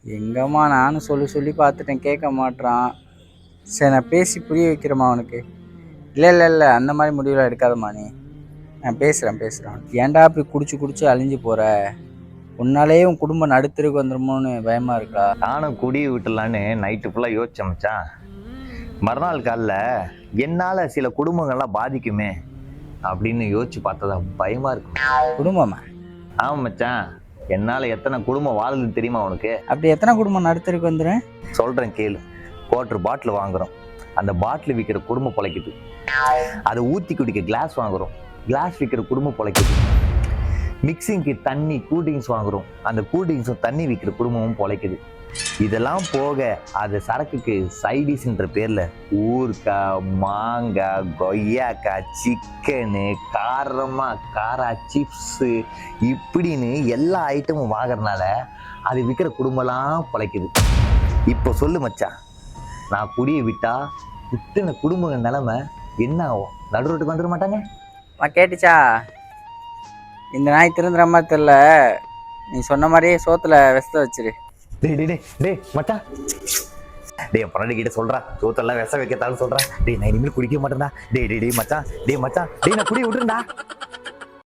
எங்கம்மா நானும் சொல்லி சொல்லி பார்த்துட்டேன், கேட்க மாட்றான். சரி, நான் பேசி புரிய வைக்கிறேம்மா அவனுக்கு. இல்லை அந்த மாதிரி முடிவுலாம் எடுக்காதம்மா நீ. நான் பேசுகிறேன். ஏன்டா அப்படி குடிச்சு அழிஞ்சு போகிற? உன்னாலேயே உன் குடும்பம் நடுத்தருக்கு வந்துடுமோன்னு பயமாக இருக்கா? நானும் குடியை விட்டுலான்னு நைட்டு ஃபுல்லாக யோசிச்சேன் மச்சான். மறுநாள் காலைல என்னால் சில குடும்பங்கள்லாம் பாதிக்குமே அப்படின்னு யோசிச்சு பார்த்ததா பயமாக இருக்கு. குடும்பமா? ஆமாம் மச்சான், என்னால் எத்தனை குடும்பம் வாழுது தெரியுமா உனக்கு? அப்படி எத்தனை குடும்பம் நடுத்தருக்கு வந்துடும்? சொல்கிறேன் கேளு. குவார்டர் பாட்டில் வாங்குகிறோம், அந்த பாட்டில் விற்கிற குடும்பம் பிழைக்குது. அதை ஊற்றி குடிக்க கிளாஸ் வாங்குகிறோம், கிளாஸ் விற்கிற குடும்பம் பிழைக்குது. மிக்சிங்க்கு தண்ணி கூல்ட்ரிங்க்ஸ் வாங்குகிறோம், அந்த கூல்ட்ரிங்க்ஸும் தண்ணி விற்கிற குடும்பமும் பிழைக்குது. இதெல்லாம் போக அது சரக்குக்கு சைடிஷ்ன்ற பேரில் ஊறுக்காய், மாங்காய், கொய்யாக்காய், சிக்கனு, காரா சிப்ஸு இப்படின்னு எல்லா ஐட்டமும் வாங்குறதுனால அது விற்கிற குடும்பம்லாம் பிழைக்குது. இப்போ சொல்லு மச்சான், நான் குடியை விட்டா இத்தனை குடும்பங்கள் நிலைமை என்ன ஆகும்? நடு ரோட்டுக்கு வந்துட மாட்டாங்க? கேட்டுச்சா? இந்த நாய் திருந்துற மாதிரி தெரியல. நீ சொன்ன மாதிரியே சோத்துல விஷத்தை வச்சிரு. டேய் மச்சான், டேய் பொண்ணு கிட்ட சொல்றா, சோத்தெல்லாம் விஷம் வைக்கத்தாலும் சொல்றா. டேய் நான் இனிமேல் குடிக்க மாட்டேன்டா. டேய் மச்சான், நான் குடிய விட்டுருந்தா.